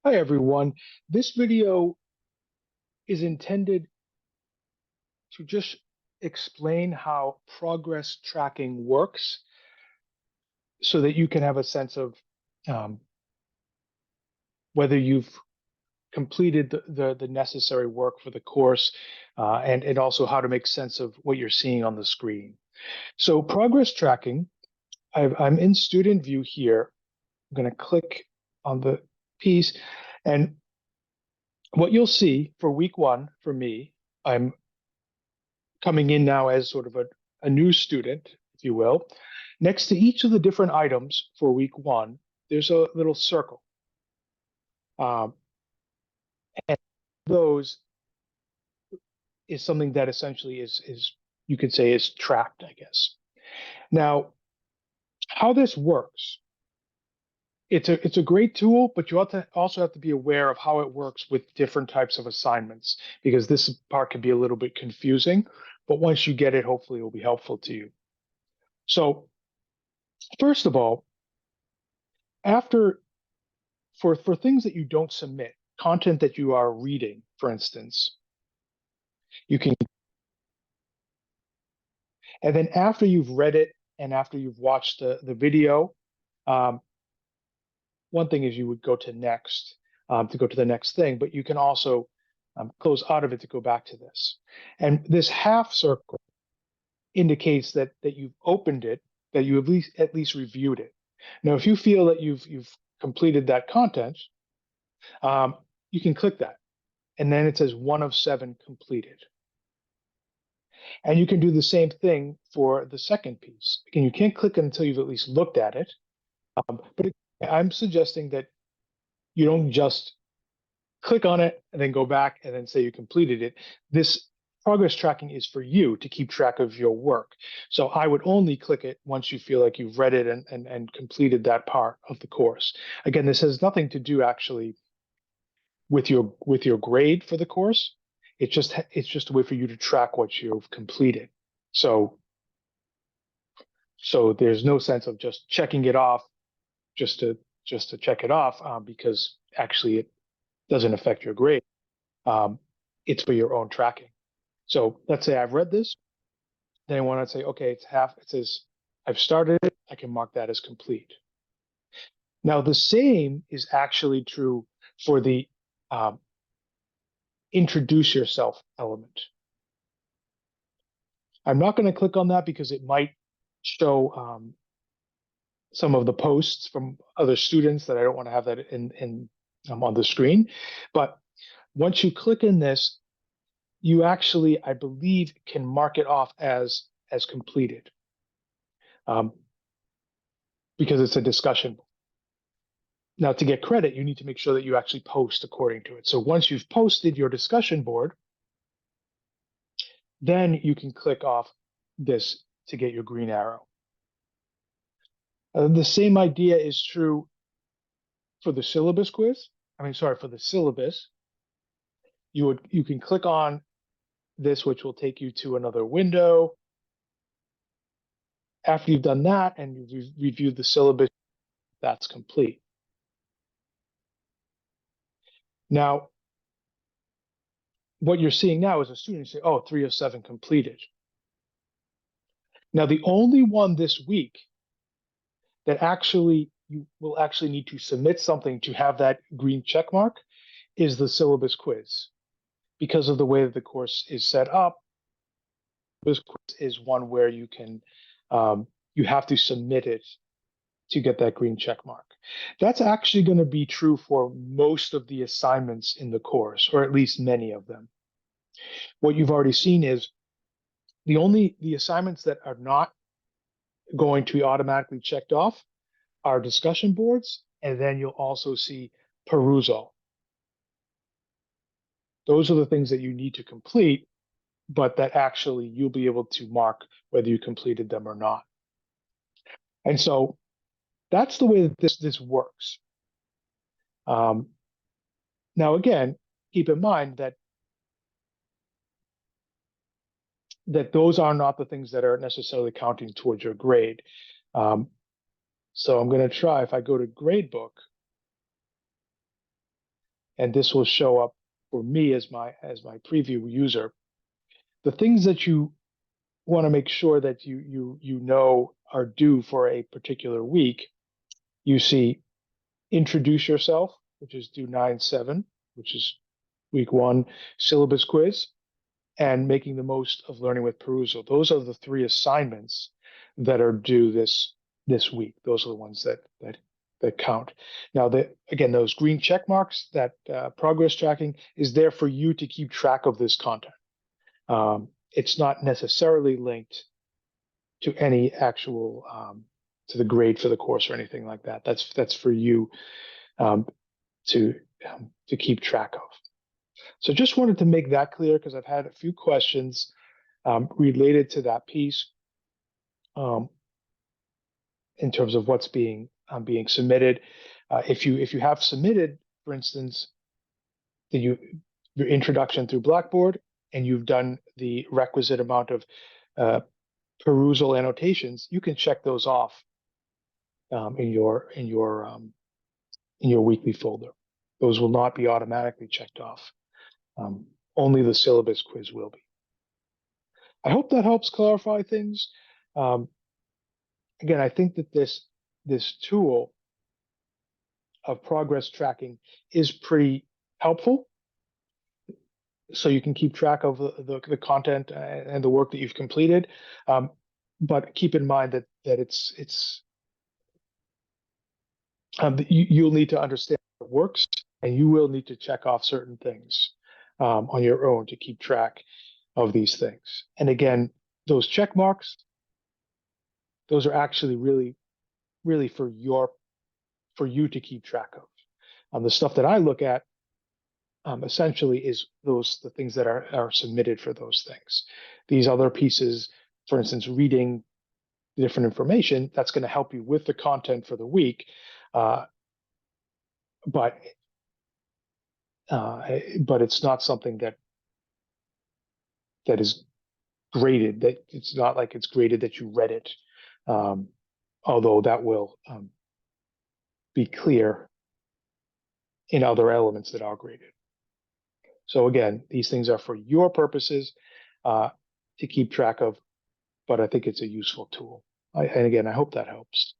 Hi, everyone. This video is intended to just explain how progress tracking works so that you can have a sense of um, whether you've completed the necessary work for the course and also how to make sense of what you're seeing on the screen. So progress tracking, I'm in student view here. I'm going to click on the piece, and what you'll see for week one for me, I'm coming in now as sort of a new student, if you will. Next to each of the different items for week one, there's a little circle. Um, and those is something that essentially is you could say is tracked, I guess. Now, how this works, it's a great tool, but you ought to also have to be aware of how it works with different types of assignments, because this part can be a little bit confusing. But once you get it, hopefully it will be helpful to you. So, first of all, after for things that you don't submit, content that you are reading, for instance, you can, and then after you've read it and after you've watched the video, um, one thing is you would go to next to go to the next thing, but you can also close out of it to go back to this. And this half circle indicates that you've opened it, that you at least reviewed it. Now, if you feel that you've completed that content, um, you can click that, and then it says 1 of 7 completed. And you can do the same thing for the second piece. Again, you can't click it until you've at least looked at it. But I'm suggesting that you don't just click on it and then go back and then say you completed it. This progress tracking is for you to keep track of your work. So I would only click it once you feel like you've read it and completed that part of the course. Again, this has nothing to do actually with your grade for the course. It's just a way for you to track what you've completed. So so there's no sense of just checking it off just to check it off because actually it doesn't affect your grade. Um, it's for your own tracking. So let's say I've read this, then I want to say, okay, it's half. It says I've started it. I can mark that as complete. Now the same is actually true for the um, introduce yourself element. I'm not going to click on that because it might show some of the posts from other students that I don't want to have that in on the screen. But once you click in this, you actually, I believe, can mark it off as completed um, because it's a discussion. Now, to get credit, you need to make sure that you actually post according to it. So once you've posted your discussion board, then you can click off this to get your green arrow. The same idea is true for the syllabus quiz. I mean, sorry, for the syllabus. You can click on this, which will take you to another window. After you've done that and you've reviewed the syllabus, that's complete. Now, what you're seeing now is a student say, oh, 3 of 7 completed. Now, the only one this week that actually you will actually need to submit something to have that green check mark is the syllabus quiz. Because of the way that the course is set up, this quiz is one where you can you have to submit it to get that green check mark. That's actually going to be true for most of the assignments in the course, or at least many of them. What you've already seen is the assignments that are not going to be automatically checked off are discussion boards, and then you'll also see perusal. Those are the things that you need to complete, but that actually you'll be able to mark whether you completed them or not. And so that's the way that this works. Um, Now, again, keep in mind that those are not the things that are necessarily counting towards your grade. Um, so I'm going to try, if I go to gradebook, and this will show up for me as my preview user. The things that you want to make sure that you know are due for a particular week, you see introduce yourself, which is due 9/7, which is week 1 syllabus quiz, and making the most of learning with Perusall. Those are the 3 assignments that are due this week. Those are the ones that count. Now, again, those green check marks, that progress tracking is there for you to keep track of this content. It's not necessarily linked to any actual to the grade for the course or anything like that. That's for you to keep track of. So just wanted to make that clear because I've had a few questions related to that piece in terms of what's being submitted. If you have submitted, for instance, your introduction through Blackboard, and you've done the requisite amount of Perusall annotations, you can check those off in your weekly folder. Those will not be automatically checked off. Only the syllabus quiz will be. I hope that helps clarify things. Again, I think that this tool of progress tracking is pretty helpful. So you can keep track of the content and the work that you've completed. But keep in mind that you'll need to understand how it works, and you will need to check off certain things on your own to keep track of these things. And again, those check marks, those are actually really for you to keep track of. The stuff that I look at essentially is the things that are submitted for those things. These other pieces, for instance, reading different information, that's going to help you with the content for the week. But it's not something that is graded. That it's not like it's graded that you read it, although that will be clear in other elements that are graded. So again, these things are for your purposes to keep track of, but I think it's a useful tool. And again, I hope that helps.